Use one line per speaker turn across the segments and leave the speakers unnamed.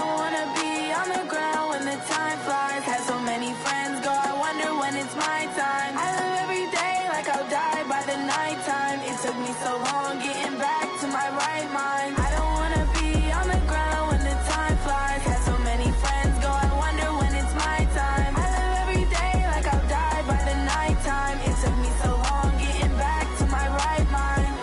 don't wanna be on the ground when the time flies. Had so many friends go, I wonder when it's my time. I live every day like I'll die by the nighttime. It took me so long getting back to my right mind. I don't wanna be on the ground when the time flies. Had so many friends go, I wonder when it's my time. I live every day like I'll die by the nighttime. It took me so long getting back to my right mind.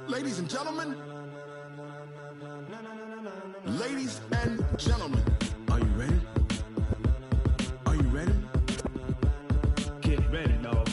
Ladies and gentlemen, ladies and gentlemen, are you ready? Are you ready?
Get ready, dog.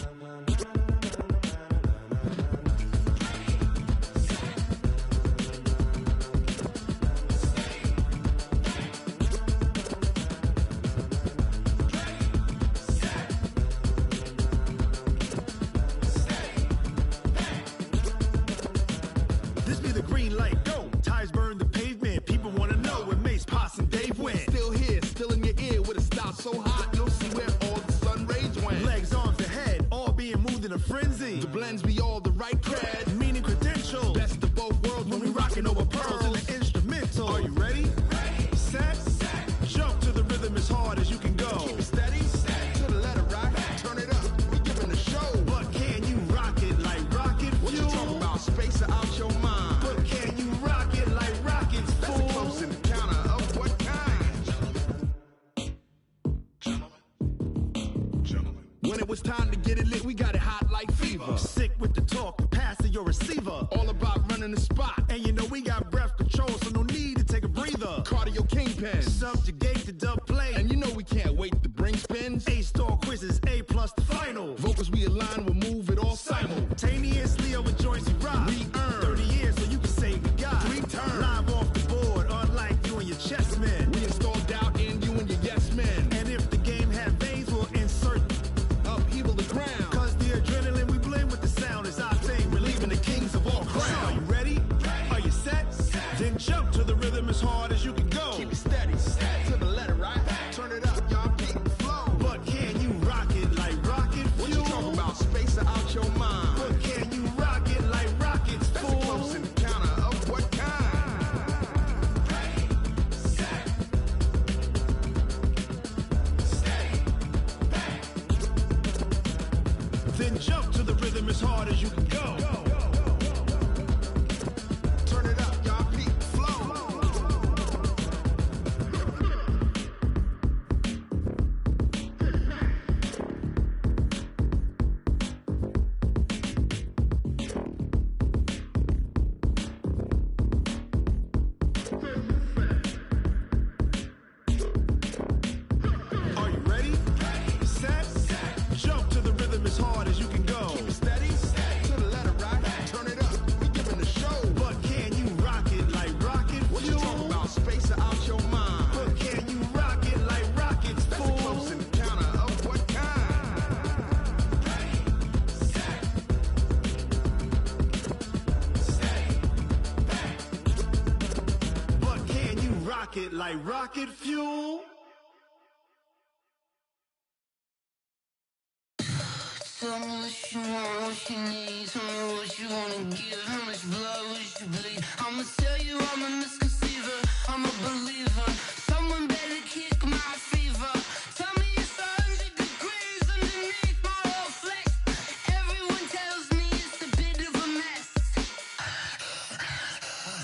This be the green light, go. Tires burn the pavement. People wanna know where Mace, Poss, and Dave went. Still here, still in your ear with a style so hot, you'll see where all the sun rays went. Legs, arms, and head, all being moved in a frenzy. The blends be all the right cred, meaning credentials. Best of both worlds when we rockin' over pearls in the instrumental. Are you ready? Ready. Set. Jump to the rhythm as hard as you can go. Keep it steady. To the letter, right? Turn it up. We giving the show. But can you rock it like rocket fuel? What you talking about? Space or out your mind? But can you rock it like rockets, fool? That's a close encounter of what kind? Gentlemen. When it was time to get it lit, we got it hot like fever. Sick with the talk, pass to your receiver. All about running the spot. And you know we got breath control, so no need to take a breather. Cardio kingpin. Subjugate the dub play. And you know we can't wait to bring spins. A-star quizzes, A+ the final. Vocals we align, we'll move it all simultaneously over joints we rock. We earn 30 years so you can say we got 3 turns. Live off the board, unlike you and your chess men. We install doubt in you and your yes men. And if the game had veins, we'll insert upheaval the ground. Cause the adrenaline we blend with the sound is our thing, relieving the kings of all crowns. So are you ready? Are you set? Then jump to the rhythm as hard as you can go. Keep it steady, to the letter, right? Turn it up, y'all, keep the flow. But can you rock it like rocket fuel? What you talking about? Space or out your mind? But can you rock it like rockets, fool? That's a close encounter of what kind? Ready, set, stay back. Then jump to the rhythm as hard as you can go. Turn it up, y'all, keep the flow. Are you ready? Set. Jump to the rhythm as hard as you can go. Keep it steady. To the letter, right? Turn it up. We giving the show. But can you rock it like rocket fuel? What you talking about? Space or out your mind? But can you rock it like rockets, fool? That's a close encounter of what kind? Ready, set, stay back. But can you rock it like rocket fuel?
Tell me what you want, what you need. Tell me what you wanna give. How much blood would you bleed? I'ma tell you I'm a misconceiver. I'm a believer. Someone better kick my fever. Tell me it's 100 degrees underneath my whole flesh. Everyone tells me it's a bit of a mess.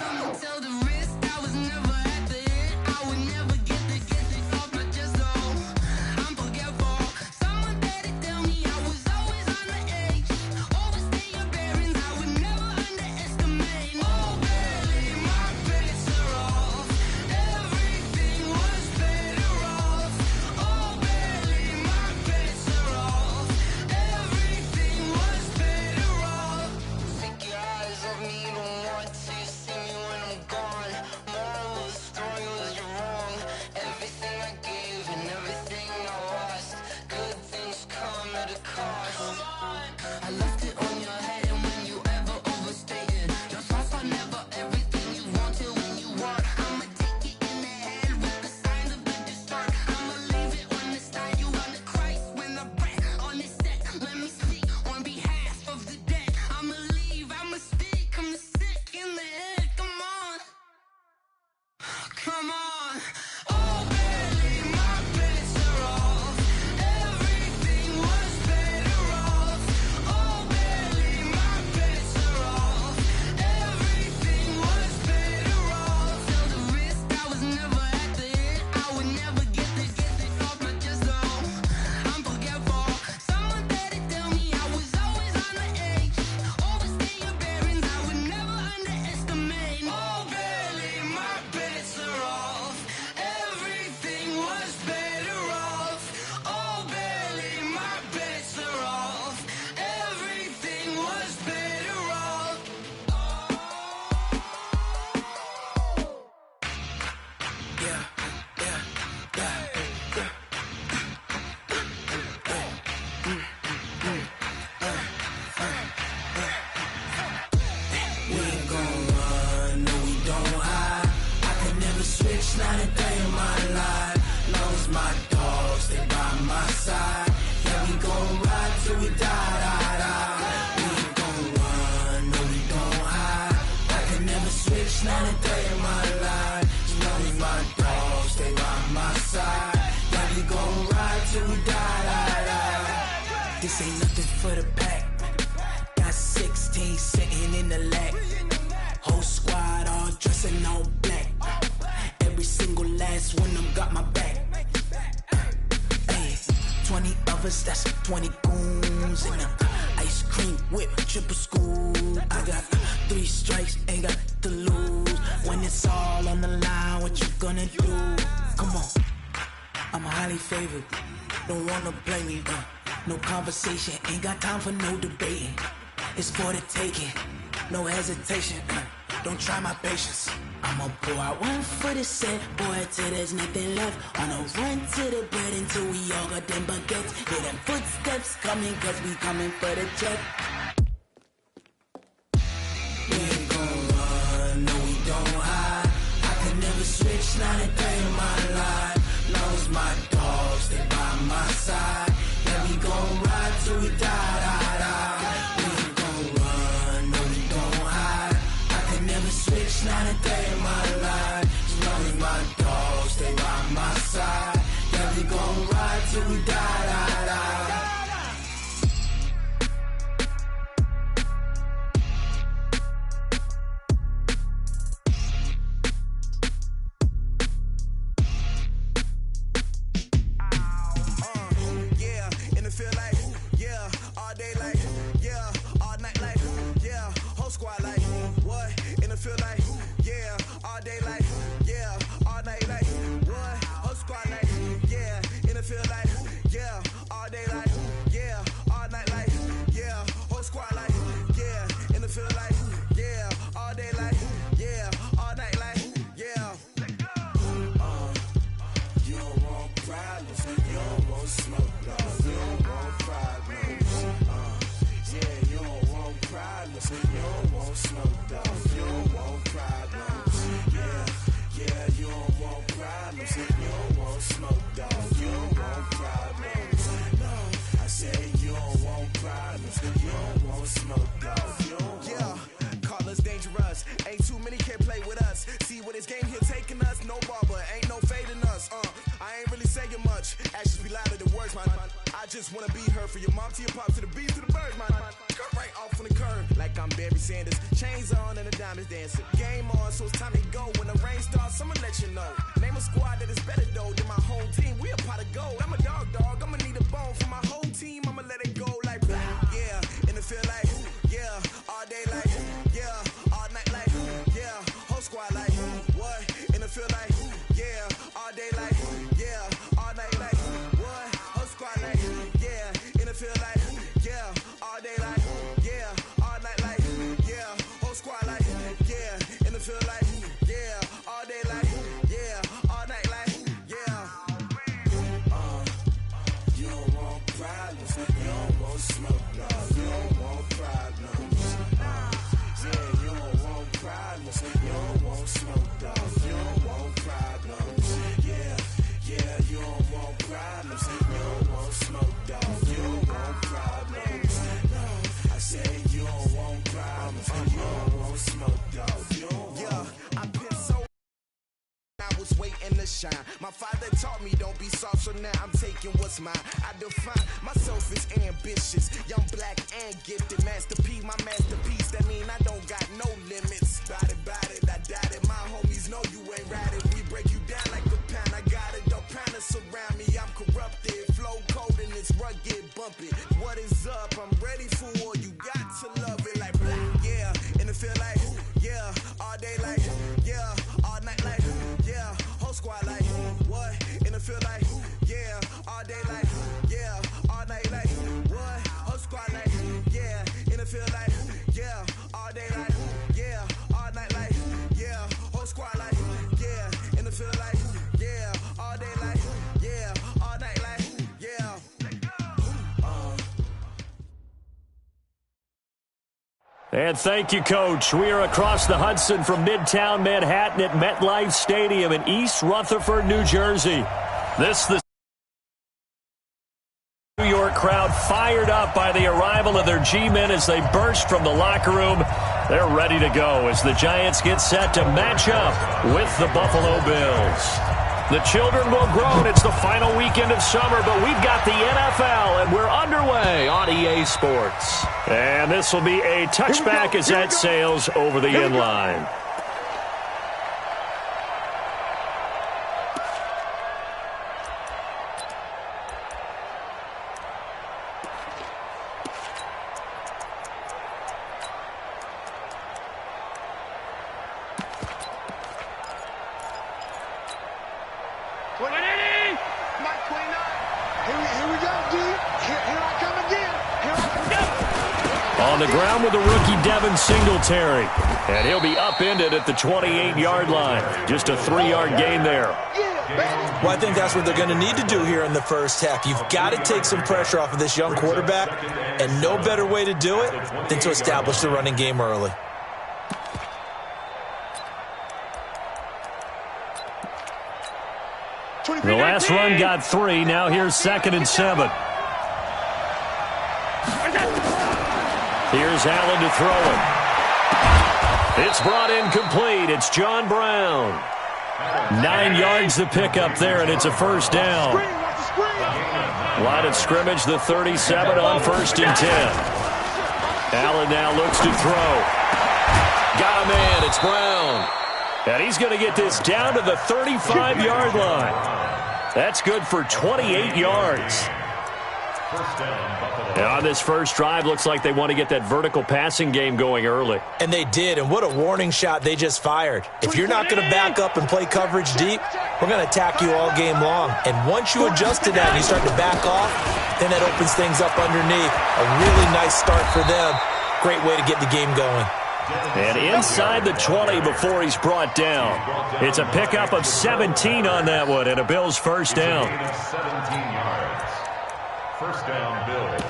I'ma tell the risk I was never at the end. I would never get it off my chest though. I'm forgetful. Someone better tell me I was always on the edge. Overstay your bearings, I would never underestimate. Oh baby, my bets are off. Everything side. Yeah, we gon' ride till we die. This ain't nothing for the pack. Got 16 sitting in the lag. Whole squad all dressing all black. Every single last one of them got my back. 20 of us, that's 20 goons in a ice cream whip, triple school. I got 3 strikes, ain't got to lose. When it's all on the line, what you gonna do? Come on, I'm highly favored. Don't wanna blame me, no conversation, ain't got time for no debating. It's for the taking, no hesitation. Don't try my patience. I'ma pour out one for the set, boy, till there's nothing left. On a run to the bread until we all got them baguettes. Hear them footsteps coming, cause we coming for the check. We ain't gon' run, no we don't hide. I could never switch, not a day in my life. Long as my dogs, they by my side. Yeah, we gon' ride till we die. We ain't gon' run, no we don't hide. I could never switch, not a day in my life. As long as my dogs, they by my side. Yeah, we gon' ride till we die.
My father taught me don't be soft, so now I'm taking what's mine. I define myself as ambitious, young, black, and gifted. Master P, my masterpiece, that mean I don't got no limits. Bout it, I doubt it. My homies know you ain't ratted. We break you down like a pound. I got it, don't pound to surround me. I'm corrupted, flow cold and it's rugged, bumpy. What is up? I'm ready for war. You got to love it like black, yeah. And it feel like, yeah, all day like, yeah, all night like, yeah. Whole squad like, what? And it feel like, yeah, all day like, yeah, all night like, what? Whole squad like, yeah, and it feel like, yeah, all day like, yeah, all night like, yeah, whole squad like, yeah, and it feel like, yeah, all day like, yeah, all night like, yeah.
And thank you, Coach. We are across the Hudson from Midtown Manhattan at MetLife Stadium in East Rutherford, New Jersey. The New York crowd fired up by the arrival of their G-men as they burst from the locker room. They're ready to go as the Giants get set to match up with the Buffalo Bills. The children will grow, and it's the final weekend of summer, but we've got the NFL, and we're underway on EA Sports. And this will be a touchback as that sails over the end line. On the ground with the rookie Devin Singletary. And he'll be upended at the 28-yard line. Just a 3-yard gain there.
Well, I think that's what they're going to need to do here in the first half. You've got to take some pressure off of this young quarterback, and no better way to do it than to establish the running game early.
The last run got 3. Now here's 2nd and 7. Here's Allen to throw it. It's brought in complete. It's John Brown. 9 yards to pick up there, and it's a first down. Line of scrimmage, the 37 on 1st and 10. Allen now looks to throw. Got a man. It's Brown. And he's going to get this down to the 35-yard line. That's good for 28 yards. And on this first drive, looks like they want to get that vertical passing game going early.
And they did, and what a warning shot they just fired. If you're not going to back up and play coverage deep, we're going to attack you all game long. And once you adjust to that and you start to back off, then that opens things up underneath. A really nice start for them. Great way to get the game going.
And inside the 20 before he's brought down. It's a pickup of 17 on that one, and a Bills first down.
17 yards. First down, Bills.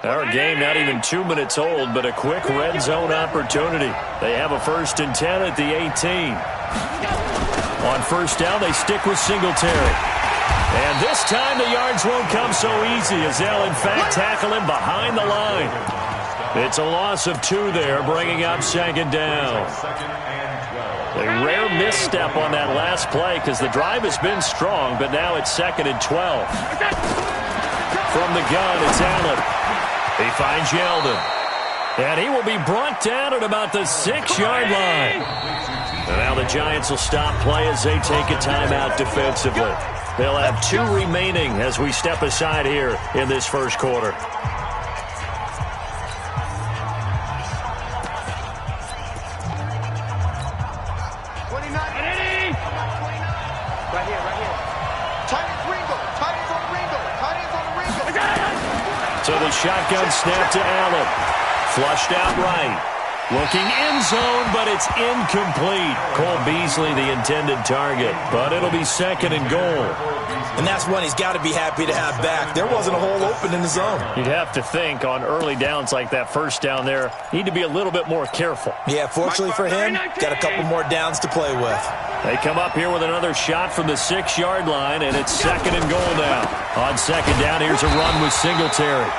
Our game not even 2 minutes old, but a quick red zone opportunity. They have a 1st and 10 at the 18. On first down, they stick with Singletary. And this time the yards won't come so easy as they'll, in fact, tackle him behind the line. It's a loss of 2 there, bringing up 2nd down. A rare misstep on that last play because the drive has been strong, but now it's 2nd and 12. From the gun, it's Allen. He finds Yeldon. And he will be brought down at about the 6-yard line. And now the Giants will stop play as they take a timeout defensively. They'll have 2 remaining as we step aside here in this first quarter. So the shotgun snap to Allen. Flushed out right. Looking end zone, but it's incomplete. Cole Beasley, the intended target. But it'll be 2nd and goal.
And that's one he's got to be happy to have back. There wasn't a hole open in the zone.
You'd have to think on early downs like that first down there, need to be a little bit more careful.
Yeah, fortunately for him, got a couple more downs to play with.
They come up here with another shot from the 6-yard line, and it's 2nd and goal now. On 2nd down, here's a run with Singletary.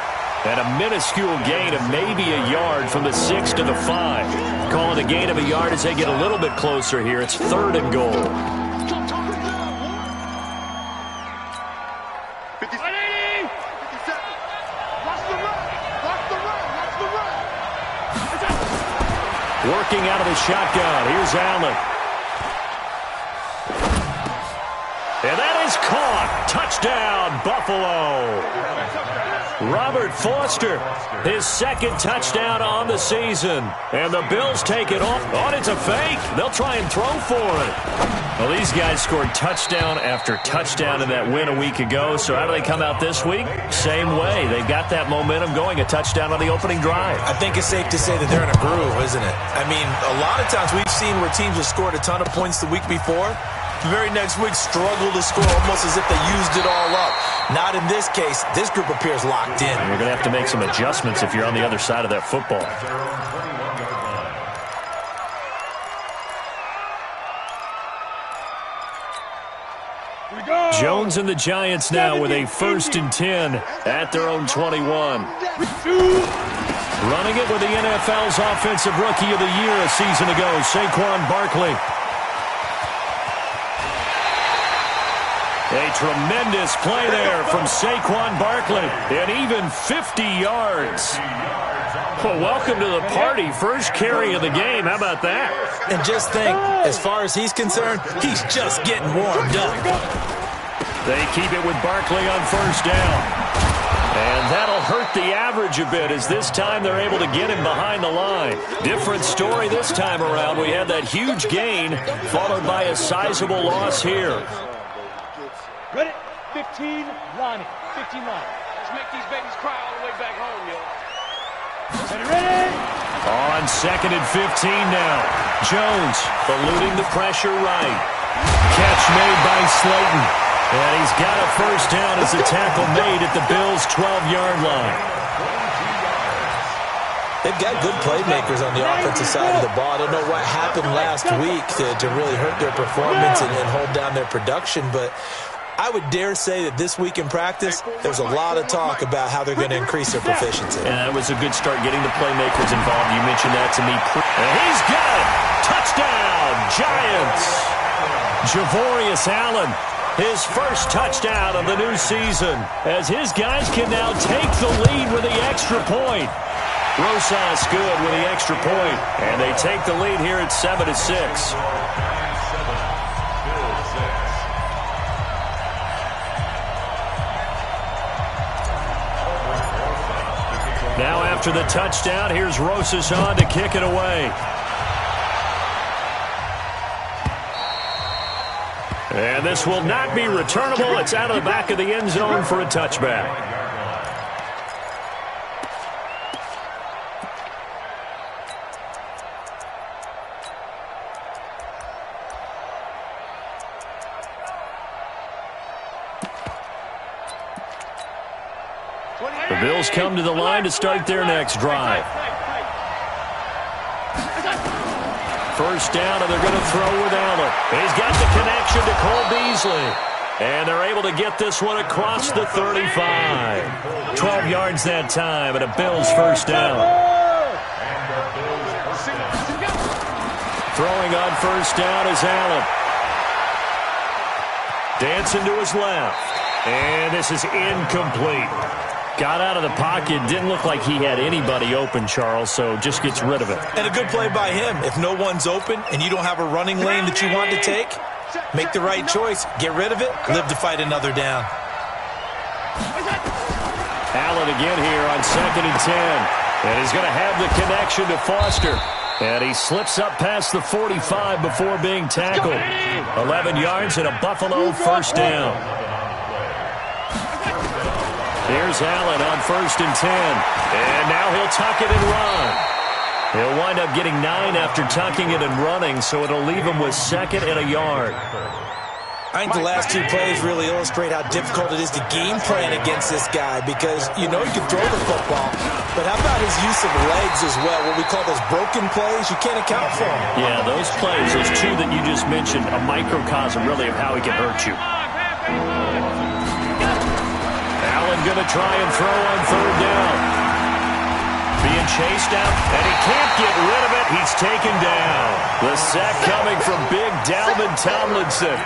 And a minuscule gain of maybe a yard from the 6 to the 5. Calling a gain of a yard as they get a little bit closer here. It's 3rd and goal.
57. Watch the run.
Working out of the shotgun. Here's Allen. And that is caught. Touchdown, Buffalo. Robert Foster, his 2nd touchdown on the season. And the Bills take it off. Oh, it's a fake. They'll try and throw for it. Well, these guys scored touchdown after touchdown in that win a week ago. So how do they come out this week? Same way. They've got that momentum going, a touchdown on the opening drive.
I think it's safe to say that they're in a groove, isn't it? I mean, a lot of times we've seen where teams have scored a ton of points the week before. The very next week struggle to score almost as if they used it all up. Not in this case. This group appears locked in.
You're going to have to make some adjustments if you're on the other side of that football. Jones and the Giants now with a 1st and 10 at their own 21. Running it with the NFL's Offensive Rookie of the Year a season ago, Saquon Barkley. A tremendous play there from Saquon Barkley. And even 50 yards. Well, welcome to the party. First carry of the game. How about that?
And just think, as far as he's concerned, he's just getting warmed up.
They keep it with Barkley on first down. And that'll hurt the average a bit as this time they're able to get him behind the line. Different story this time around. We had that huge gain followed by a sizable loss here.
Ready? 15 lining. 15 line. Let's make these babies cry all the way back home, yo. Ready?
On 2nd and 15 now. Jones eluding the pressure right. Catch made by Slayton. And he's got a first down as a tackle made at the Bills' 12-yard line.
They've got good playmakers on the offensive side of the ball. I don't know what happened last week to really hurt their performance and hold down their production, but I would dare say that this week in practice, there's a lot of talk about how they're going to increase their proficiency.
And that was a good start getting the playmakers involved. You mentioned that to me. And he's got it. Touchdown, Giants. Javorius Allen, his first touchdown of the new season, as his guys can now take the lead with the extra point. Rosas good with the extra point, and they take the lead here at 7-6. Now after the touchdown, here's Rosas on to kick it away. And this will not be returnable. It's out of the back of the end zone for a touchback. The Bills come to the line to start their next drive. First down, and they're going to throw with Allen. He's got the connection to Cole Beasley. And they're able to get this one across the 35. 12 yards that time, and a Bills first down. Throwing on first down is Allen. Dancing to his left. And this is incomplete. Got out of the pocket. Didn't look like he had anybody open, Charles, so just gets rid of it.
And a good play by him. If no one's open and you don't have a running lane that you want to take, make the right choice. Get rid of it. Live to fight another down.
Allen again here on 2nd and 10. And he's going to have the connection to Foster. And he slips up past the 45 before being tackled. 11 yards and a Buffalo first down. Here's Allen on 1st and 10. And now he'll tuck it and run. He'll wind up getting 9 after tucking it and running, so it'll leave him with 2nd and a yard.
I think the last two plays really illustrate how difficult it is to game plan against this guy because you know he can throw the football, but how about his use of legs as well, what we call those broken plays? You can't account for them.
Yeah, those plays, those two that you just mentioned, a microcosm really of how he can hurt you. Allen going to try and throw on 3rd down. Being chased out, and he can't get rid of it. He's taken down. The sack coming from big Dalvin Tomlinson.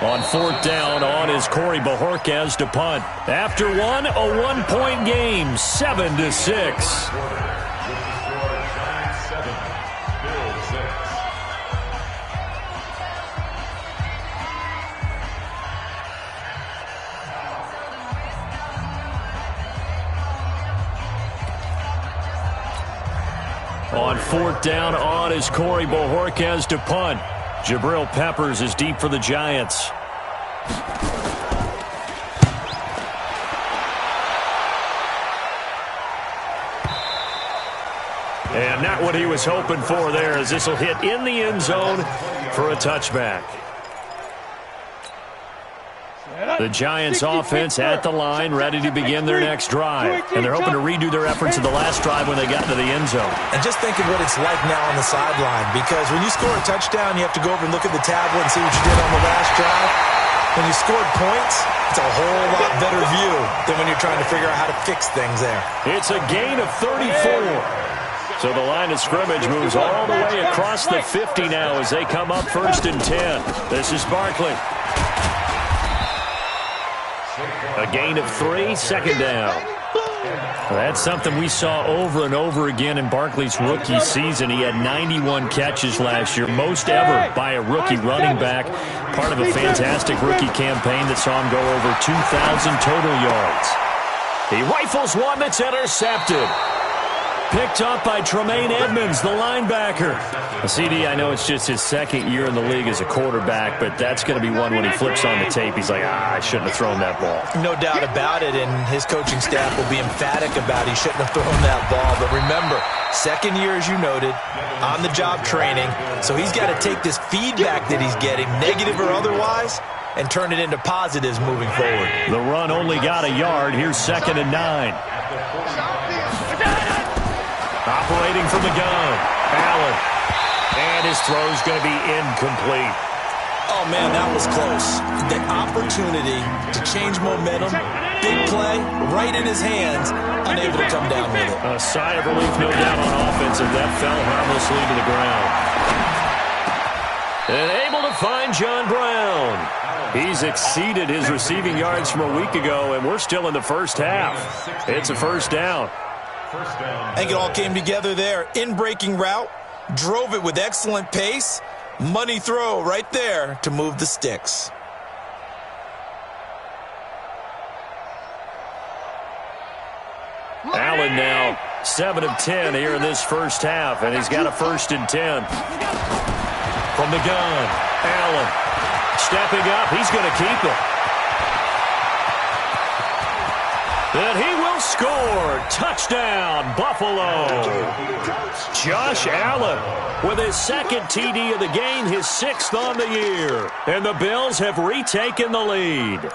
On 4th down, on is Corey Bojorquez to punt. After one, a 1-point game, 7-6. On 4th down, on is Corey Bojorquez to punt. Jabril Peppers is deep for the Giants. And not what he was hoping for there, as this will hit in the end zone for a touchback. The Giants offense at the line, ready to begin their next drive. And they're hoping to redo their efforts in the last drive when they got to the end zone.
And just think of what it's like now on the sideline, because when you score a touchdown, you have to go over and look at the tablet and see what you did on the last drive. when you scored points, it's a whole lot better view than when you're trying to figure out how to fix things there.
It's a gain of 34. So the line of scrimmage moves all the way across the 50 now as they come up 1st and 10. This is Barkley. A gain of 3, 2nd down. That's something we saw over and over again in Barkley's rookie season. He had 91 catches last year, most ever by a rookie running back. Part of a fantastic rookie campaign that saw him go over 2,000 total yards. He rifles one that's intercepted. Picked up by Tremaine Edmonds, the linebacker. CD, I know it's just his 2nd year in the league as a quarterback, but that's going to be one when he flips on the tape. He's like, I shouldn't have thrown that ball.
No doubt about it, and his coaching staff will be emphatic about he shouldn't have thrown that ball. But remember, 2nd year, as you noted, on-the-job training, so he's got to take this feedback that he's getting, negative or otherwise, and turn it into positives moving forward.
The run only got a yard. Here's 2nd and 9. Operating from the gun, Allen. And his throw's going to be incomplete.
Oh, man, that was close. The opportunity to change momentum, big play, right in his hands, unable to come down with it.
A sigh of relief, no doubt, on offense, and that fell harmlessly to the ground. And able to find John Brown. He's exceeded his receiving yards from a week ago, and we're still in the first half. It's a 1st down.
I think it all came together there. In-breaking route, drove it with excellent pace. Money throw right there to move the sticks.
Allen now 7 of 10 here in this first half, and he's got a 1st and 10. From the gun, Allen stepping up. He's going to keep it. And he will score. Touchdown, Buffalo. Josh Allen with his 2nd TD of the game, his 6th on the year. And the Bills have retaken the lead.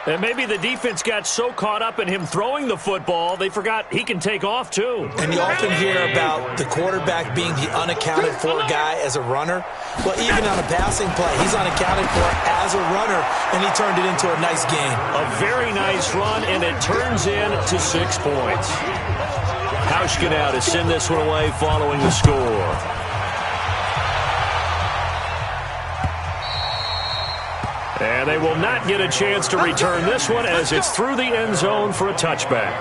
And maybe the defense got so caught up in him throwing the football, they forgot he can take off too.
And you often hear about the quarterback being the unaccounted for guy as a runner. Well, even on a passing play, he's unaccounted for as a runner, and he turned it into a nice game.
A very nice run, and it turns into 6 points. Hauschka now to send this one away following the score. And they will not get a chance to return this one as it's through the end zone for a touchback.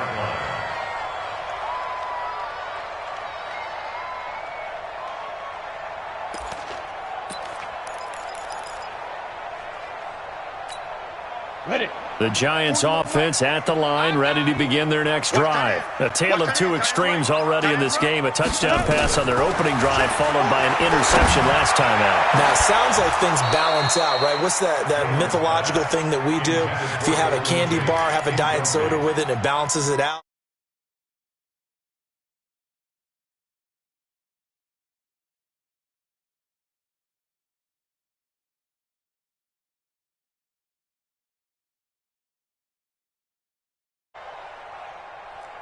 Ready.
The Giants offense at the line, ready to begin their next drive. A tale of 2 extremes already in this game. A touchdown pass on their opening drive, followed by an interception last time out.
Now, it sounds like things balance out, right? What's that mythological thing that we do? If you have a candy bar, have a diet soda with it, and it balances it out.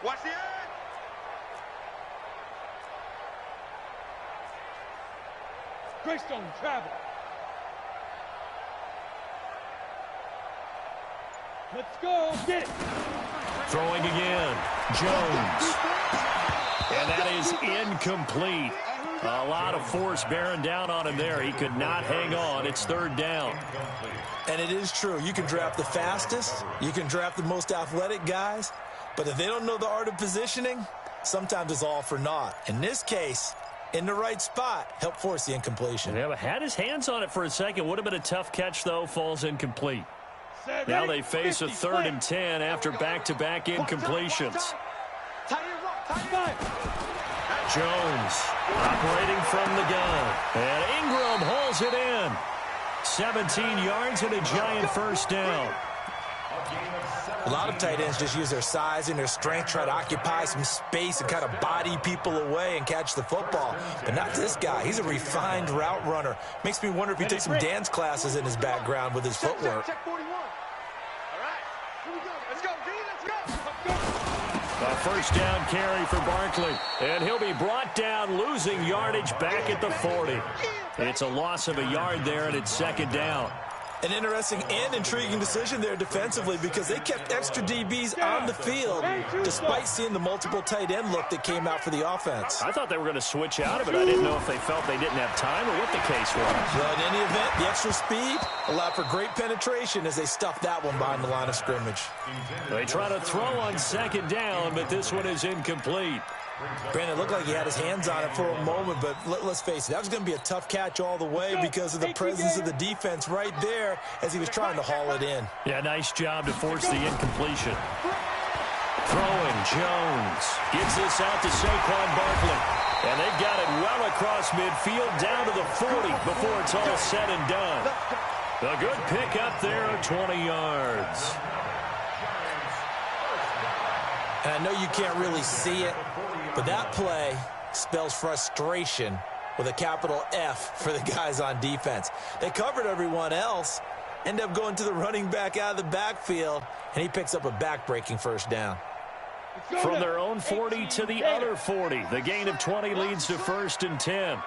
Watch the end. Greystone travel. Let's go. Get it.
Throwing again. Jones. And that is incomplete. A lot of force bearing down on him there. He could not hang on. It's 3rd down.
And it is true. You can draft the fastest. You can draft the most athletic guys. But if they don't know the art of positioning, sometimes it's all for naught. In this case, in the right spot, help force the incompletion.
Yeah, but had his hands on it for a second. Would have been a tough catch, though. Falls incomplete. Now they face a 3rd and 10 after back-to-back incompletions. Jones operating from the gun. And Ingram hauls it in. 17 yards and a giant 1st down.
A lot of tight ends just use their size and their strength, try to occupy some space and kind of body people away and catch the football. But not this guy. He's a refined route runner. Makes me wonder if he took some dance classes in his background with his footwork.
Check 41. All right. Here we go. Let's go, D. Let's go.
A 1st down carry for Barkley. And he'll be brought down, losing yardage back at the 40. It's a loss of a yard there, and it's 2nd down.
An interesting and intriguing decision there defensively because they kept extra DBs on the field despite seeing the multiple tight end look that came out for the offense.
I thought they were going to switch out of it. I didn't know if they felt they didn't have time or what the case was.
Well, in any event, the extra speed allowed for great penetration as they stuffed that one behind the line of scrimmage.
They try to throw on second down, but this one is incomplete.
Brandon, it looked like he had his hands on it for a moment, but let's face it, that was going to be a tough catch all the way because of the presence of the defense right there as he was trying to haul it in.
Yeah, nice job to force the incompletion. Throwing, Jones gets this out to Saquon Barkley. And they've got it well across midfield down to the 40 before it's all said and done. A good pick up there, 20 yards.
And I know you can't really see it, but that play spells frustration with a capital F for the guys on defense. They covered everyone else, end up going to the running back out of the backfield, and he picks up a back-breaking first down.
From their own 40 to the other 40. The gain of 20 leads to 1st and 10.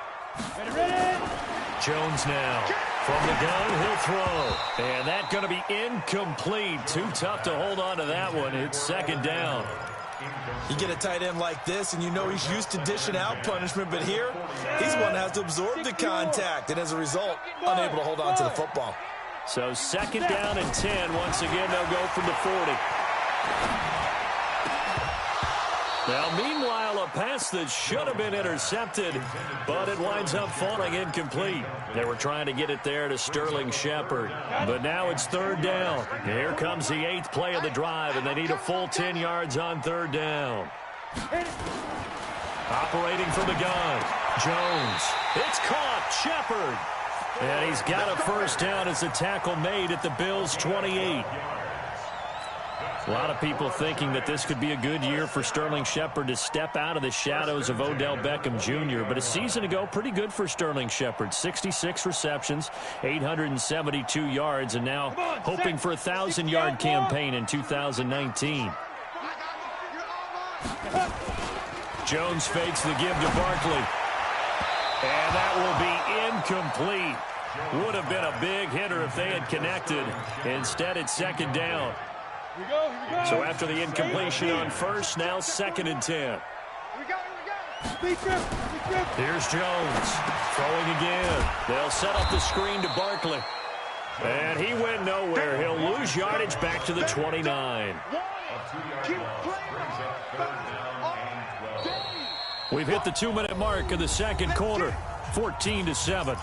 Jones now. From the gun, he'll throw. And that's going to be incomplete. Too tough to hold on to that one. It's 2nd down.
You get a tight end like this, and you know he's used to dishing out punishment, but here, he's one that has to absorb the contact, and as a result, unable to hold on to the football.
So 2nd down and 10. Once again, they'll go from the 40. Now, meanwhile, a pass that should have been intercepted, but it winds up falling incomplete. They were trying to get it there to Sterling Shepard, but now it's 3rd down. Here comes the 8th play of the drive, and they need a full 10 yards on 3rd down. Operating from the gun, Jones. It's caught, Shepard. And he's got a 1st down as the tackle made at the Bills' 28. A lot of people thinking that this could be a good year for Sterling Shepard to step out of the shadows of Odell Beckham Jr. But a season ago, pretty good for Sterling Shepard. 66 receptions, 872 yards, and now hoping for a 1,000-yard campaign in 2019. Jones fakes the give to Barkley. And that will be incomplete. Would have been a big hitter if they had connected. Instead, it's 2nd down. So after the incompletion on 1st, now 2nd and 10. Here's Jones throwing again. They'll set up the screen to Barkley. And he went nowhere. He'll lose yardage back to the 29. We've hit the 2-minute mark of the 2nd quarter. 14-7.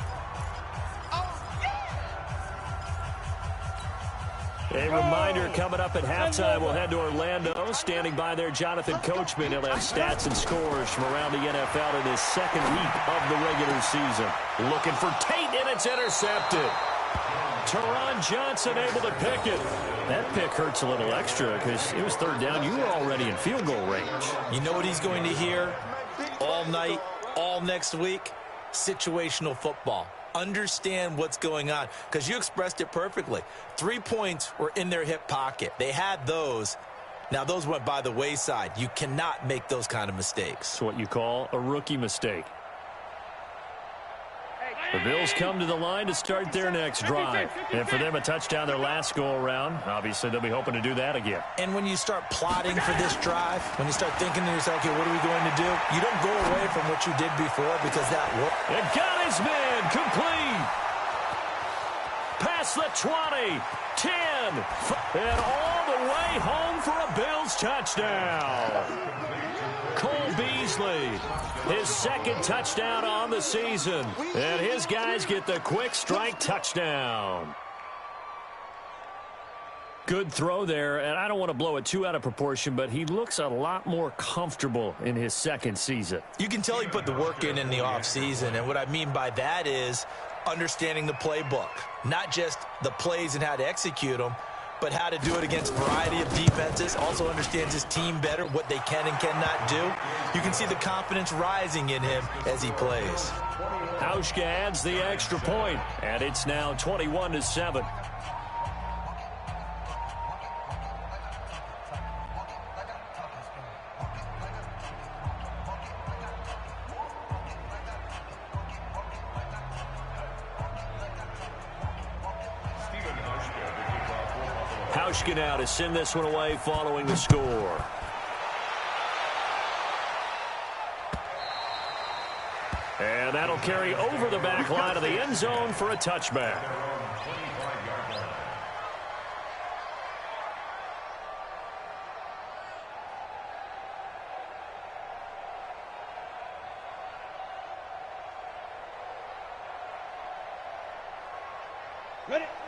A reminder, coming up at halftime, we'll head to Orlando. Standing by there, Jonathan Coachman. He'll have stats and scores from around the NFL in his 2nd week of the regular season. Looking for Tate, and it's intercepted. Teron Johnson able to pick it. That pick hurts a little extra because it was 3rd down. You were already in field goal range. You know what he's going to hear all night, all next week? Situational football. Understand what's going on, because you expressed it perfectly. 3 points were in their hip pocket. They had those. Now, those went by the wayside. You cannot make those kind of mistakes. It's what you call a rookie mistake. The Bills come to the line to start their next drive. And for them, a touchdown their last go-around. Obviously, they'll be hoping to do that again.
And when you start plotting for this drive, when you start thinking to yourself, okay, what are we going to do? You don't go away from what you did before because that worked.
It got his man complete. Past the 20, 10, and all the way home for a Bills touchdown. Cole Beasley, his 2nd touchdown on the season. And his guys get the quick strike touchdown. Good throw there, and I don't want to blow it too out of proportion, but he looks a lot more comfortable in his 2nd season.
You can tell he put the work in the offseason, and what I mean by that is understanding the playbook. Not just the plays and how to execute them, but how to do it against a variety of defenses. Also understands his team better, what they can and cannot do. You can see the confidence rising in him as he plays.
Hauschka adds the extra point, and it's now 21-7. Pushkin now to send this one away following the score. And that'll carry over the back line of the end zone for a touchback.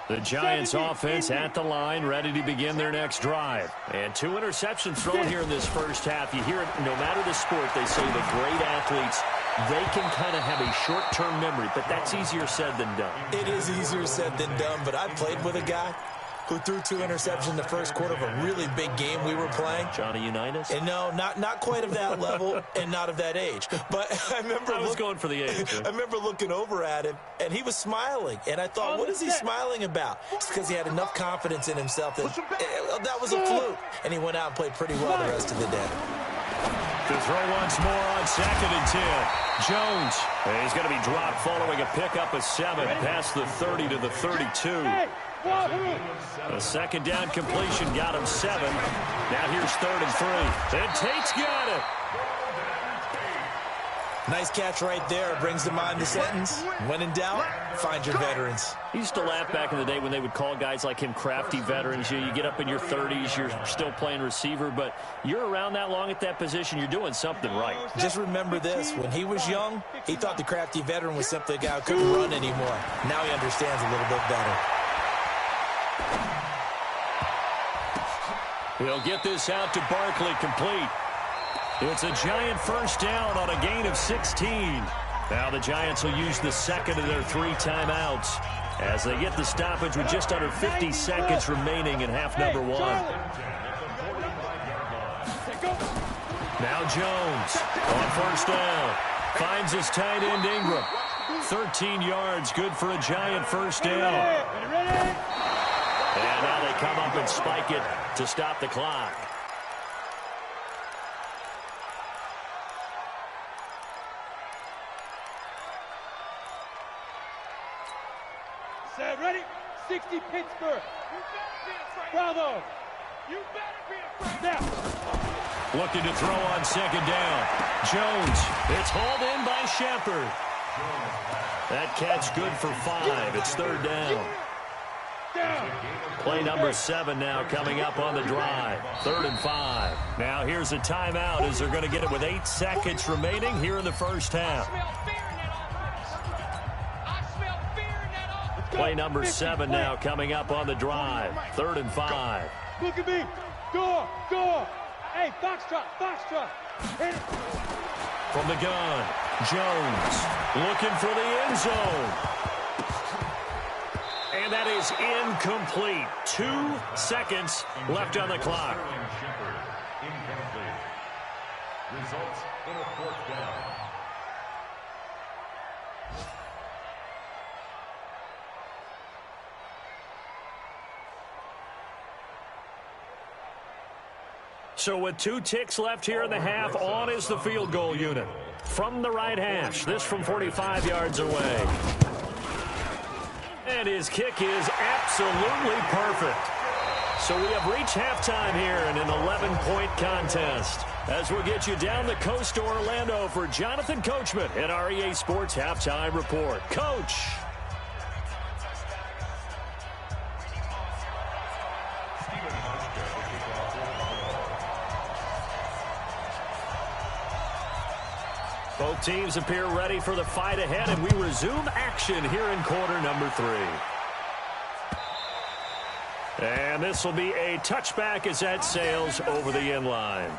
The Giants offense at the line, ready to begin their next drive. And 2 interceptions thrown here in this first half. You hear it, no matter the sport, they say that great athletes, they can kind of have a short-term memory, but that's easier said than done.
It is easier said than done, but I played with a guy who threw 2 interceptions in the first quarter of a really big game we were playing.
Johnny Unitas?
And no, not quite of that level and not of that age. But I was
going for the age.
I remember looking over at him, and he was smiling. And I thought, what is he smiling about? It's because he had enough confidence in himself that was a fluke. And he went out and played pretty well the rest of the day.
To throw once more on 2nd and 10. Jones. He's going to be dropped following a pickup of 7 past the 30 to the 32. A second down completion got him 7. Now here's 3rd and 3. And Tate's got it.
Nice catch right there. Brings to mind the sentence, when in doubt, find your veterans.
He used to laugh back in the day when they would call guys like him crafty veterans. You get up in your 30s, you're still playing receiver, but you're around that long at that position, you're doing something right.
Just remember this. When he was young, he thought the crafty veteran was simply a guy who couldn't run anymore. Now he understands a little bit better.
He'll get this out to Barkley, complete. It's a Giant first down on a gain of 16. Now the Giants will use the second of their 3 timeouts as they get the stoppage with just under 50 seconds remaining in half number 1. Now Jones on first down. Finds his tight end Ingram. 13 yards, good for a Giant first down. And now they come up and spike it to stop the clock.
Set, ready? 60 Pittsburgh. Bravo. You better be afraid. Now.
Looking to throw on 2nd down. Jones. It's hauled in by Shepard. That catch good for 5. It's 3rd down. Play number 7 now coming up on the drive. 3rd and 5. Now here's a timeout as they're going to get it with 8 seconds remaining here in the first half. Play number 7 now coming up on the drive. 3rd and 5.
Look at me. Go. Hey, Foxtrot. Hit it.
From the gun, Jones looking for the end zone. And that is incomplete. 2 seconds left on the clock.
Results in a 4th down.
So with 2 ticks left here in the half, on is the field goal unit. From the right hash, this from 45 yards away. And his kick is absolutely perfect. So we have reached halftime here in an 11-point contest. As we'll get you down the coast to Orlando for Jonathan Coachman at our EA Sports Halftime Report. Coach. Both teams appear ready for the fight ahead, and we resume action here in quarter number 3. And this will be a touchback as that sails over the end line.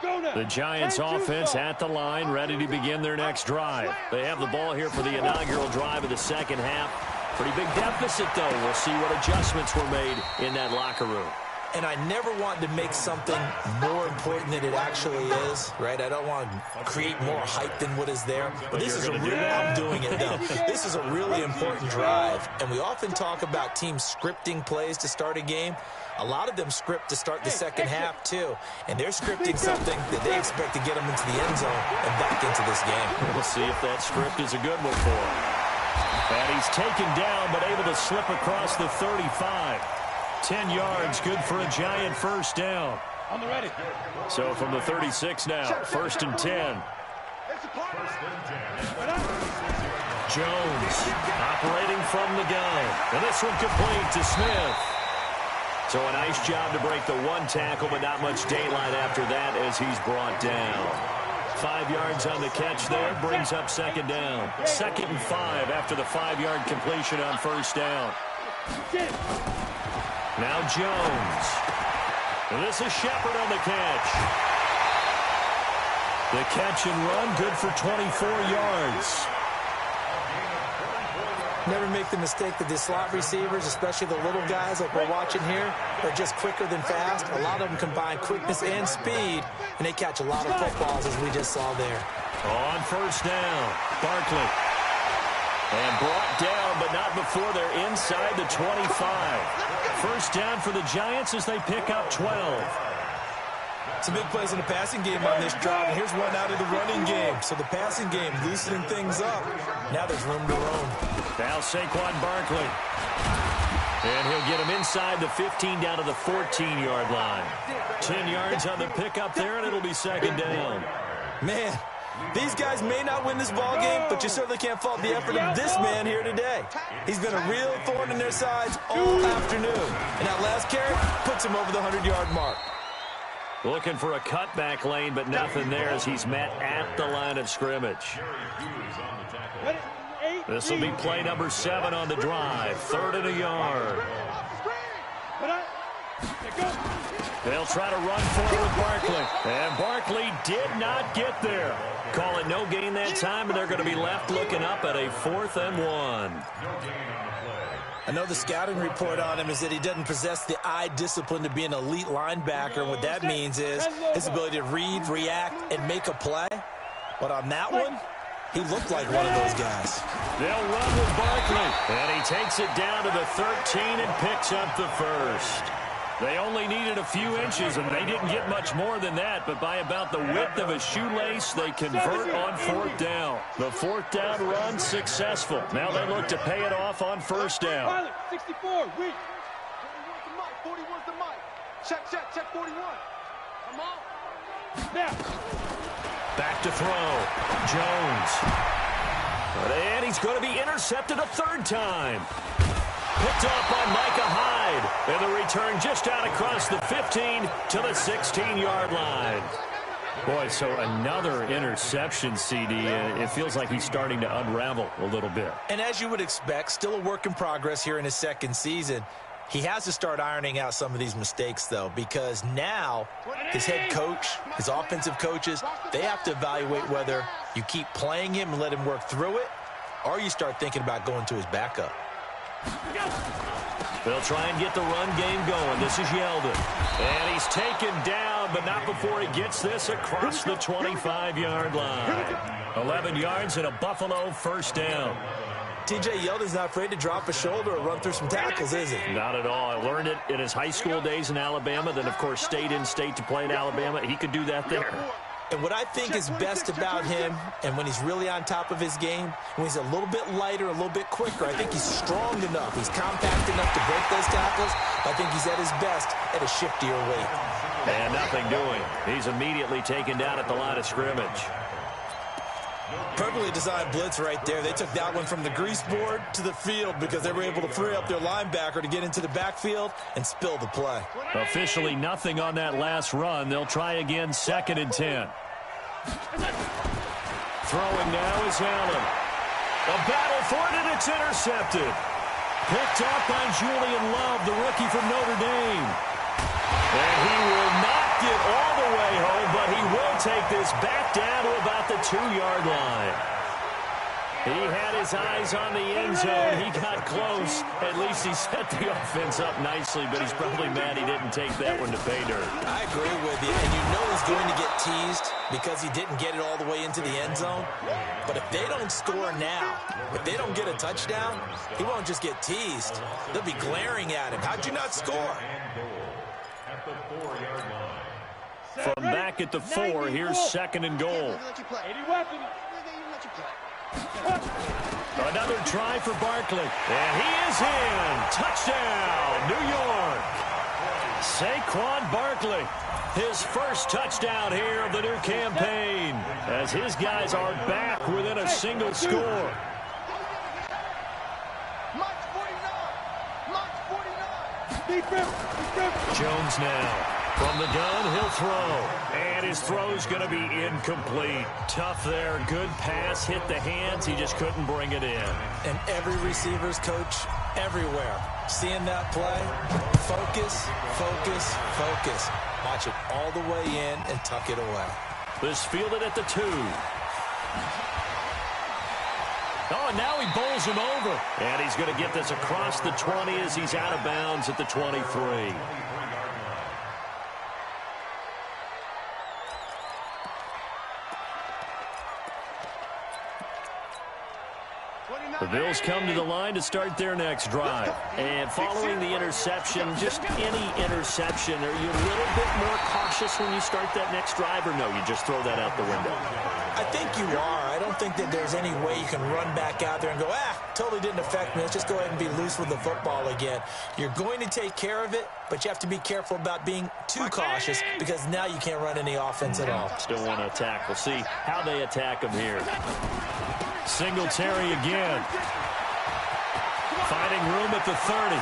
The Giants offense at the line, ready to begin their next drive. They have the ball here for the inaugural drive of the second half. Pretty big deficit, though. We'll see what adjustments were made in that locker room.
And I never want to make something more important than it actually is, right? I don't want to create more hype than what is there. But this is I'm doing it now. This is a really important drive. And we often talk about teams scripting plays to start a game. A lot of them script to start the second half, too. And they're scripting something that they expect to get them into the end zone and back into this game.
We'll see if that script is a good one for them. And he's taken down, but able to slip across the 35. 10 yards, good for a Giant first down.
On the ready.
So from the 36 now, 1st and 10. Jones operating from the gun. And this one complete to Smith. So a nice job to break the one tackle, but not much daylight after that as he's brought down. 5 yards on the catch there, brings up 2nd down. 2nd and 5 after the 5-yard completion on 1st down. Now Jones. And this is Shepard on the catch. The catch and run, good for 24 yards.
Never make the mistake that the slot receivers, especially the little guys like we're watching here, are just quicker than fast. A lot of them combine quickness and speed, and they catch a lot of footballs, as we just saw there.
On 1st down, Barkley. And brought down, but not before they're inside the 25. 1st down for the Giants as they pick up 12.
Some big plays in the passing game on this drive, and here's one out of the running game. So the passing game loosening things up. Now there's room to roam.
Now Saquon Barkley. And he'll get him inside the 15 down to the 14-yard line. 10 yards on the pickup there, and it'll be 2nd down.
Man, these guys may not win this ball game, but you certainly can't fault the effort of this man here today. He's been a real thorn in their sides all afternoon. And that last carry puts him over the 100-yard mark.
Looking for a cutback lane, but nothing there as he's met at the line of scrimmage. This will be play number 7 on the drive. 3rd and a yard. They'll try to run for it with Barkley. And Barkley did not get there. Call it no gain that time, and they're going to be left looking up at a 4th and 1.
I know the scouting report on him is that he doesn't possess the eye discipline to be an elite linebacker. And what that means is his ability to read, react, and make a play. But on that one, he looked like one of those guys.
They'll run with Barkley. And he takes it down to the 13 and picks up the 1st. They only needed a few inches, and they didn't get much more than that. But by about the width of a shoelace, they convert on 4th down. The 4th down run successful. Now they look to pay it off on 1st down.
64, weak. 41's the mic. Check 41. Come on. Now.
Back to throw. Jones. And he's going to be intercepted a 3rd time. Picked off by Micah Hyde. And the return just out across the 15 to the 16-yard line. Boy, so another interception, CD. It feels like he's starting to unravel a little bit.
And as you would expect, still a work in progress here in his 2nd season. He has to start ironing out some of these mistakes, though, because now his head coach, his offensive coaches, they have to evaluate whether you keep playing him and let him work through it, or you start thinking about going to his backup.
They'll try and get the run game going. This is Yeldon. And he's taken down, but not before he gets this across the 25-yard line. 11 yards and a Buffalo 1st down.
T.J. Yeldon's not afraid to drop a shoulder or run through some tackles, is he?
Not at all. I learned it in his high school days in Alabama, then, of course, stayed in state to play at Alabama. He could do that there.
And what I think is best about him, and when he's really on top of his game, when he's a little bit lighter, a little bit quicker, I think he's strong enough, he's compact enough to break those tackles. I think he's at his best at a shiftier weight.
And nothing doing. He's immediately taken down at the line of scrimmage.
Perfectly designed blitz right there. They took that one from the grease board to the field because they were able to free up their linebacker to get into the backfield and spill the play.
Officially nothing on that last run. They'll try again, 2nd and 10. Throwing now is Allen. A battle for it, and it's intercepted. Picked off by Julian Love, the rookie from Notre Dame. And he will not get all the way home, but he will take this back down to about the 2-yard line. He had his eyes on the end zone. He got close. At least he set the offense up nicely, but he's probably mad he didn't take that one to pay dirt.
I agree with you, and you know he's going to get teased because he didn't get it all the way into the end zone. But if they don't score now, if they don't get a touchdown, he won't just get teased. They'll be glaring at him. How'd you not score?
From back at the 4, here's 2nd and goal. Another try for Barkley. And he is in. Touchdown, New York. Saquon Barkley. His first touchdown here of the new campaign. As his guys are back within a single score. Jones now. From the gun, he'll throw. And his throw's going to be incomplete. Tough there. Good pass. Hit the hands. He just couldn't bring it in.
And every receiver's coach everywhere. Seeing that play, focus, focus, focus. Watch it all the way in and tuck it away.
This fielded at the 2. Oh, and now he bowls him over. And he's going to get this across the 20 as he's out of bounds at the 23. The Bills come to the line to start their next drive. And following the interception, just any interception, are you a little bit more cautious when you start that next drive, or no, you just throw that out the window?
I think you are. I don't think that there's any way you can run back out there and go, totally didn't affect me. Let's just go ahead and be loose with the football again. You're going to take care of it, but you have to be careful about being too cautious because now you can't run any offense at all.
Still want to attack. We'll see how they attack him here. Singletary again. Finding room at the 30.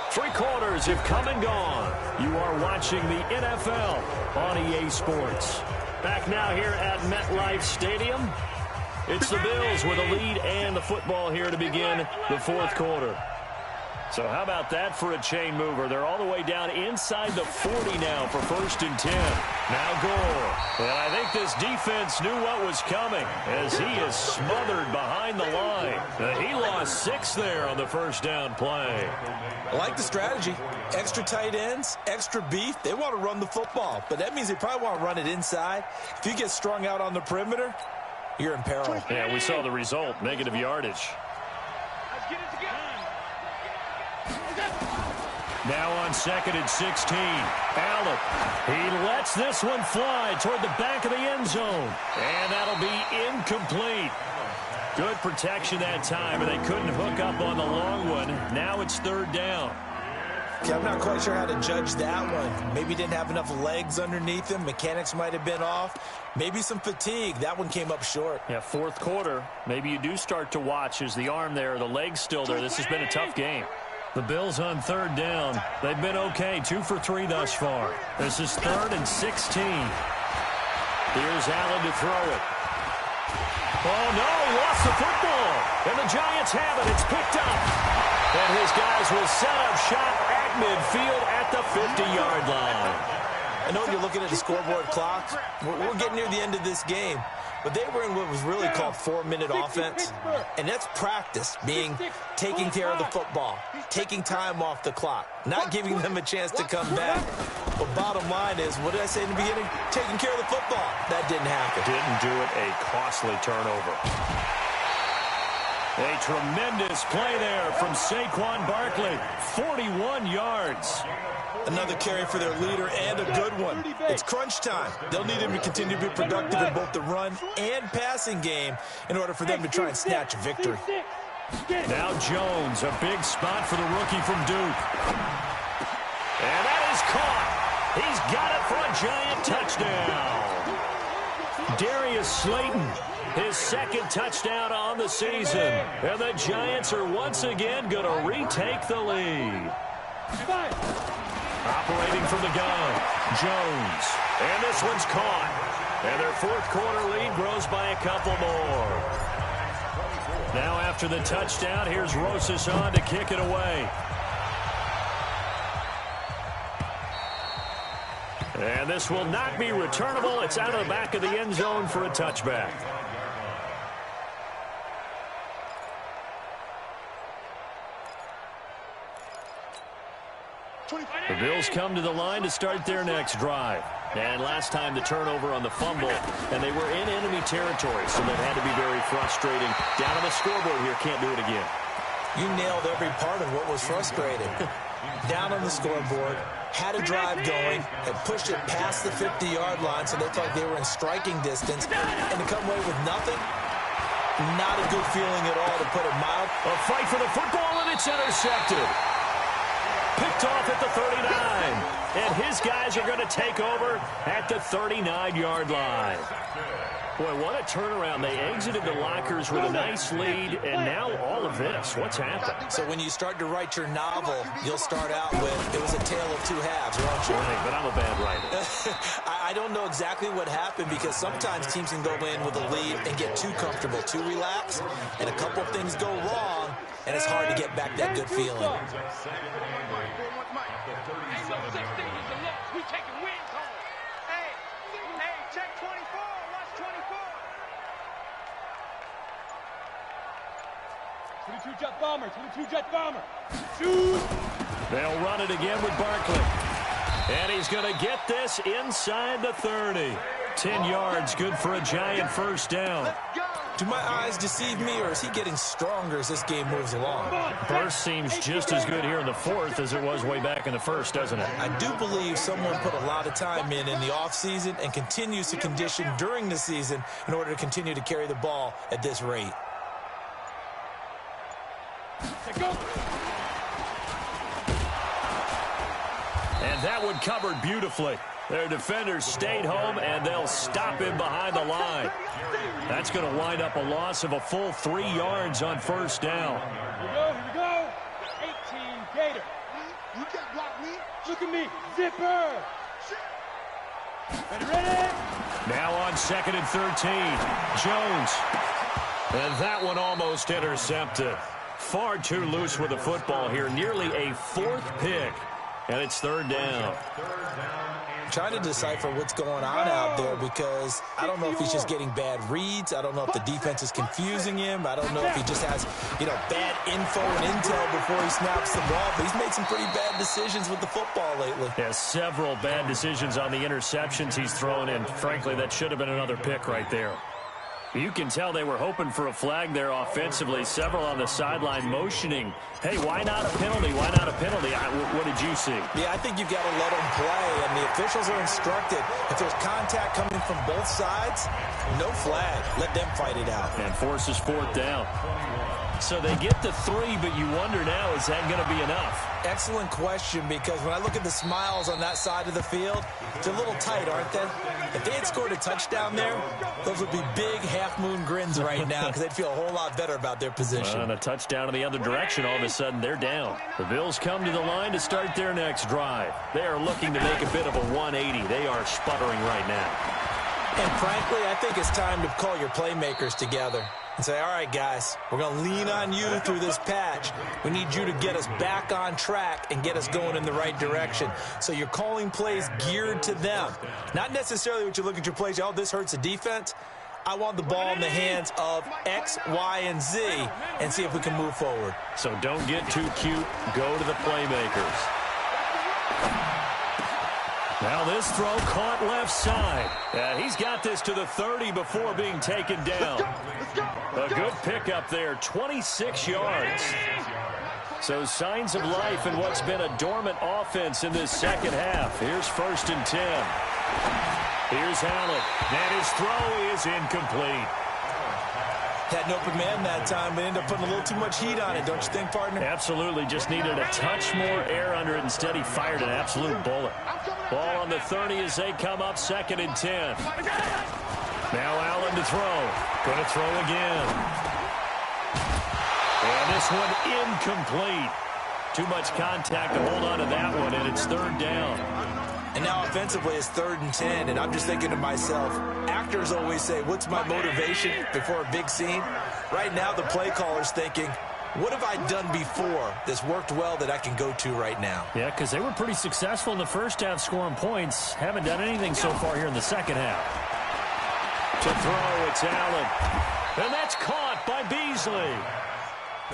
Three quarters have come and gone. You are watching the NFL on EA Sports. Back now here at MetLife Stadium. It's the Bills with a lead and the football here to begin the fourth quarter. So how about that for a chain mover? They're all the way down inside the 40 now for 1st and 10. Now Gore. And I think this defense knew what was coming as he is smothered behind the line. He lost 6 there on the first down play.
I like the strategy. Extra tight ends, extra beef. They want to run the football, but that means they probably want to run it inside. If you get strung out on the perimeter, you're in peril.
Yeah, we saw the result. Negative yardage. Now on 2nd and 16. Allen. He lets this one fly toward the back of the end zone. And that'll be incomplete. Good protection that time, and they couldn't hook up on the long one. Now it's 3rd down.
Okay, I'm not quite sure how to judge that one. Maybe didn't have enough legs underneath him. Mechanics might have been off. Maybe some fatigue. That one came up short.
Yeah, fourth quarter. Maybe you do start to watch as the arm there, the leg's still there. This has been a tough game. The Bills on 3rd down. They've been okay, 2 for 3 thus far. This is 3rd and 16. Here's Allen to throw it. Oh, no, he lost the football. And the Giants have it. It's picked up. And his guys will set up shop at midfield at the 50-yard line.
I know you're looking at the scoreboard clock. We're getting near the end of this game. But they were in what was really called 4-minute offense. And that's practice, being taking care of the football, taking time off the clock, not giving them a chance to come back. But bottom line is, what did I say in the beginning? Taking care of the football. That didn't happen.
Didn't do it. A costly turnover. A tremendous play there from Saquon Barkley. 41 yards.
Another carry for their leader and a good one. It's crunch time. They'll need him to continue to be productive in both the run and passing game in order for them to try and snatch a victory.
Now Jones, a big spot for the rookie from Duke. And that is caught. He's got it for a Giant touchdown. Darius Slayton, his 2nd touchdown on the season. And the Giants are once again going to retake the lead. Operating from the gun, Jones. And this one's caught. And their fourth quarter lead grows by a couple more. Now after the touchdown, here's Rosas on to kick it away. And this will not be returnable. It's out of the back of the end zone for a touchback. The Bills come to the line to start their next drive. And last time the turnover on the fumble, and they were in enemy territory, so that had to be very frustrating. Down on the scoreboard here, can't do it again.
You nailed every part of what was frustrating. Down on the scoreboard, had a drive going, had pushed it past the 50-yard line so they felt like they were in striking distance, and to come away with nothing, not a good feeling at all, to put it mild.
A fight for the football, and it's intercepted. Picked off at the 39. And his guys are going to take over at the 39-yard line. Boy, what a turnaround. They exited the lockers with a nice lead, and now all of this. What's happened?
So when you start to write your novel, you'll start out with, it was a tale of two halves, won't you?
Right, but I'm a bad writer.
I don't know exactly what happened, because sometimes teams can go in with a lead and get too comfortable, too relaxed, and a couple of things go wrong, and it's hard to get back that good feeling.
We taking wins home. Hey, check 24. Watch 24. 22 jet bomber. 22 jet bomber. Shoot.
They'll run it again with Barkley. And he's going to get this inside the 30. 10 yards, good for a Giant first down.
Do my eyes deceive me, or is he getting stronger as this game moves along?
Burst seems just as good here in the fourth as it was way back in the first, doesn't it?
I do believe someone put a lot of time in the offseason and continues to condition during the season in order to continue to carry the ball at this rate.
And that one covered beautifully. Their defenders stayed home, and they'll stop him behind the line. That's going to wind up a loss of a full 3 yards on first down.
Here we go. 18 Gator.
You can't block me.
Look at me. Zipper. Ready?
Now on 2nd and 13. Jones. And that one almost intercepted. Far too loose with the football here. Nearly a 4th pick. And it's 3rd down.
Trying to decipher what's going on out there, because I don't know if he's just getting bad reads. I don't know if the defense is confusing him. I don't know if he just has, bad info and intel before he snaps the ball. But he's made some pretty bad decisions with the football lately.
Yeah, several bad decisions on the interceptions he's thrown in. Frankly, that should have been another pick right there. You can tell they were hoping for a flag there offensively. Several on the sideline motioning. Hey, why not a penalty? Why not a penalty? What did you see?
Yeah, I think you've got to let them play, and the officials are instructed. If there's contact coming from both sides, no flag. Let them fight it out.
And forces 4th down. So they get the 3, but you wonder now, is that going to be enough?
Excellent question, because when I look at the smiles on that side of the field, they're a little tight, aren't they? If they had scored a touchdown there, those would be big half-moon grins right now, because they'd feel a whole lot better about their position.
And a touchdown in the other direction, all of a sudden they're down. The Bills come to the line to start their next drive. They are looking to make a bit of a 180. They are sputtering right now.
And frankly, I think it's time to call your playmakers together and say, all right, guys, we're going to lean on you through this patch. We need you to get us back on track and get us going in the right direction. So you're calling plays geared to them. Not necessarily what you look at your plays, oh, this hurts the defense. I want the ball in the hands of X, Y, and Z and see if we can move forward.
So don't get too cute. Go to the playmakers. Now this throw caught left side. He's got this to the 30 before being taken down. A good pickup there, 26 yards. So signs of life in what's been a dormant offense in this second half. Here's 1st and 10. Here's Allen, and his throw is incomplete.
Had an open man that time, but ended up putting a little too much heat on it, don't you think, partner?
Absolutely. Just needed a touch more air under it. Instead, he fired an absolute bullet. Ball on the 30 as they come up 2nd and 10. Now Allen to throw. Going to throw again. And this one incomplete. Too much contact to hold on to that one, and it's 3rd down.
And now offensively it's 3rd and 10, and I'm just thinking to myself, actors always say, what's my motivation before a big scene? Right now the play caller's thinking, what have I done before that's worked well that I can go to right now?
Yeah, because they were pretty successful in the first half scoring points. Haven't done anything so far here in the second half. To throw, it's Allen. And that's caught by Beasley.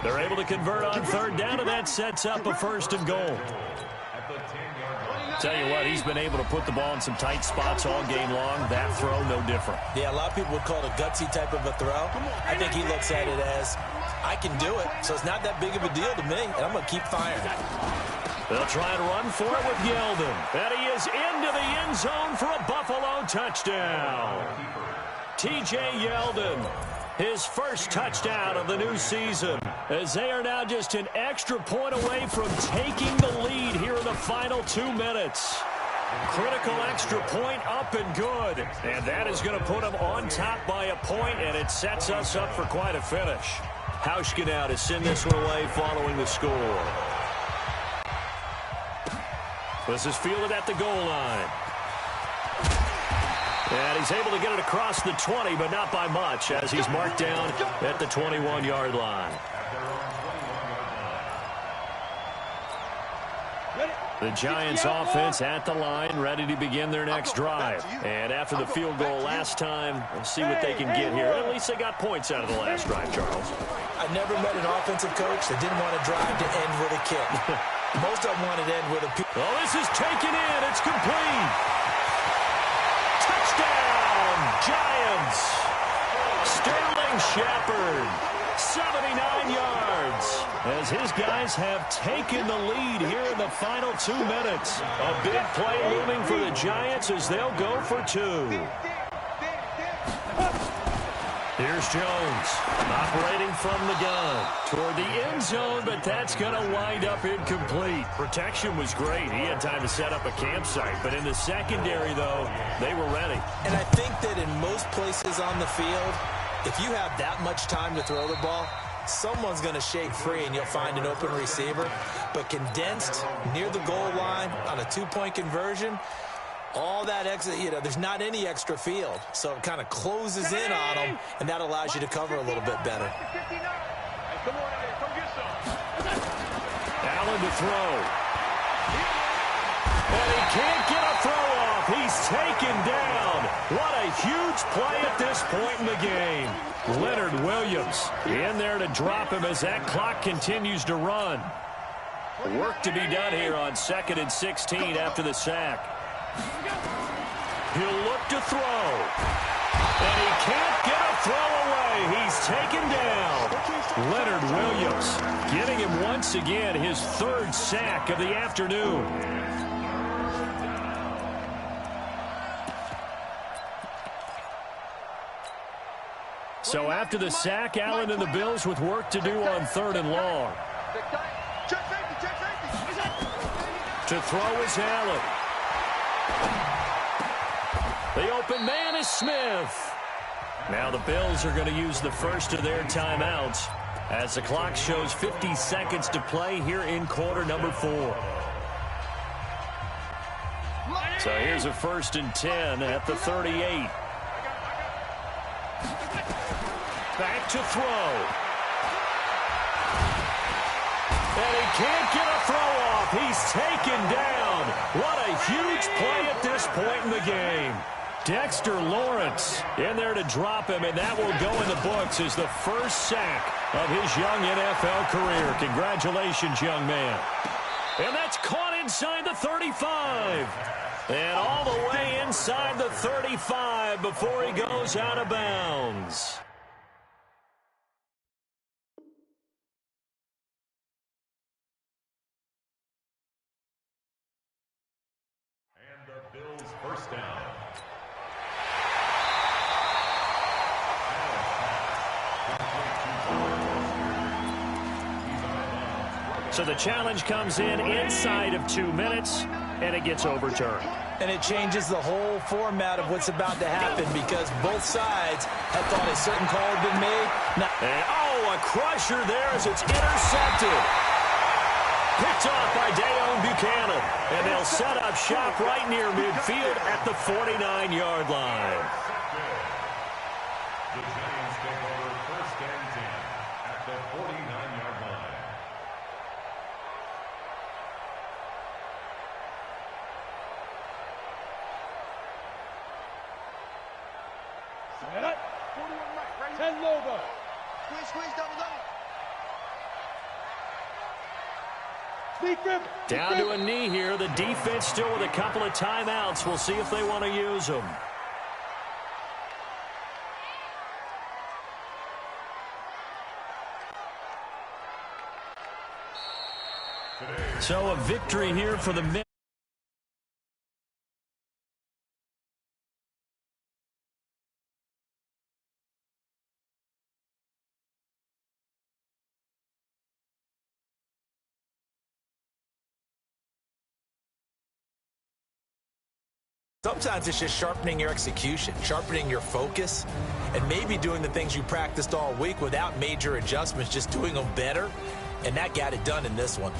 They're able to convert on 3rd down, and that sets up a 1st and goal. Tell you what, he's been able to put the ball in some tight spots all game long. That throw, no different.
Yeah, a lot of people would call it a gutsy type of a throw. I think he looks at it as, I can do it, so it's not that big of a deal to me, and I'm going to keep firing.
They'll try and run for it with Yeldon. And he is into the end zone for a Buffalo touchdown. T.J. Yeldon, his first touchdown of the new season, as they are now just an extra point away from taking the lead here in the final 2 minutes. Critical extra point up and good. And that is going to put them on top by a point, and it sets us up for quite a finish. Hauschka now to send this one away following the score. This is fielded at the goal line. And he's able to get it across the 20, but not by much, as he's marked down at the 21-yard line. The Giants offense at the line, ready to begin their next drive. And after the field goal last time, we'll see what they can get here. At least they got points out of the last drive, Charles.
I never met an offensive coach that didn't want to drive to end with a kick. Most of them wanted to end with a...
Oh, this is taken in. It's complete. Touchdown, Giants. Sterling Shepard, 79 yards. As his guys have taken the lead here in the final 2 minutes. A big play looming for the Giants as they'll go for 2. Here's Jones, operating from the gun toward the end zone, but that's going to wind up incomplete. Protection was great. He had time to set up a campsite, but in the secondary, though, they were ready.
And I think that in most places on the field, if you have that much time to throw the ball, someone's going to shake free and you'll find an open receiver. But condensed near the goal line on a 2-point conversion, all that extra, there's not any extra field. So it kind of closes in on them, and that allows you to cover a little bit better.
Allen to throw. And he can't get a throw off. He's taken down. What a huge play at this point in the game. Leonard Williams in there to drop him as that clock continues to run. Work to be done here on 2nd and 16 after the sack. He'll look to throw. And he can't get a throw away. He's taken down. Leonard Williams getting him once again his 3rd sack of the afternoon. So after the sack, Allen and the Bills with work to do on 3rd and long. To throw is Allen. The open man is Smith. Now the Bills are going to use the first of their timeouts as the clock shows 50 seconds to play here in quarter number 4. So here's a 1st and 10 at the 38. Back to throw. And he can't get a throw off. He's taken down. What a huge play at this point in the game. Dexter Lawrence in there to drop him, and that will go in the books as the first sack of his young NFL career. Congratulations, young man. And that's caught inside the 35. And all the way inside the 35 before he goes out of bounds.
And the Bills' first down.
So the challenge comes in inside of 2 minutes, and it gets overturned.
And it changes the whole format of what's about to happen because both sides have thought a certain call had been made. Now,
and, a crusher there as it's intercepted. Picked off by Dayon Buchanan. And they'll set up shop right near midfield at the 49-yard line.
The Giants take over 1st and 10 at the 49-yard line.
Set up. 41 right. 10 Lobo. Squeeze, double.
Down to a knee here. The defense still with a couple of timeouts. We'll see if they want to use them.
Today,
So a victory here for the men.
Sometimes it's just sharpening your execution, sharpening your focus, and maybe doing the things you practiced all week without major adjustments, just doing them better, and that got it done in this one.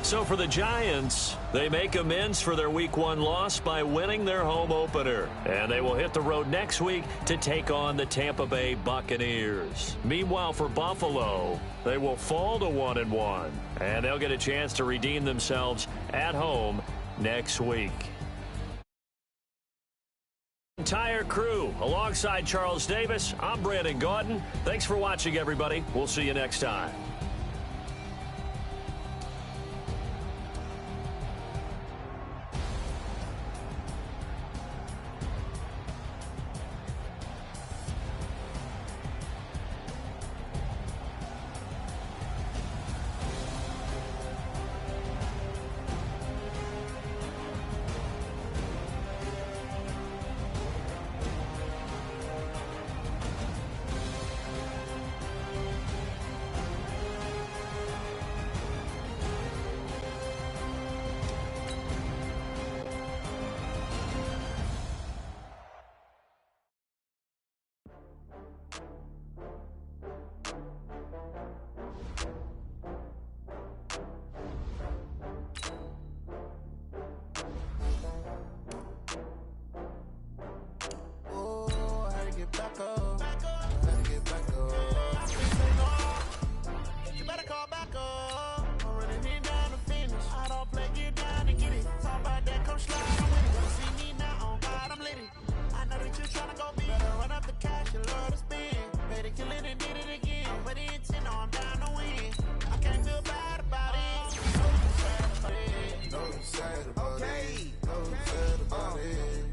So for the Giants, they make amends for their Week 1 loss by winning their home opener. And they will hit the road next week to take on the Tampa Bay Buccaneers. Meanwhile, for Buffalo, they will fall to 1-1. And they'll get a chance to redeem themselves at home next week. Entire crew, alongside Charles Davis, I'm Brandon Gaudin. Thanks for watching, everybody. We'll see you next time.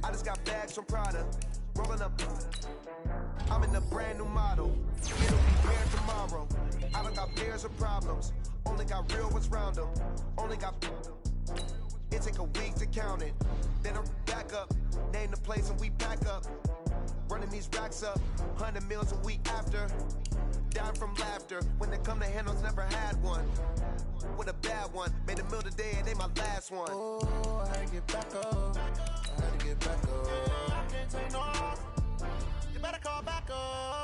I just got bags from Prada, rolling up. I'm in a brand new model. It'll be here tomorrow. I don't got beers or problems. Only got real ones round them. Only got. It take a week to count it. Then I'm back up. Name the place and we pack up. Running these racks up. 100 meals a week after. Dying from laughter. When they come to handles, never had one. With a bad one. Made a meal today and they my last one. Oh, I had to get back up. I had to get back up. I can't take no off. You better call back up.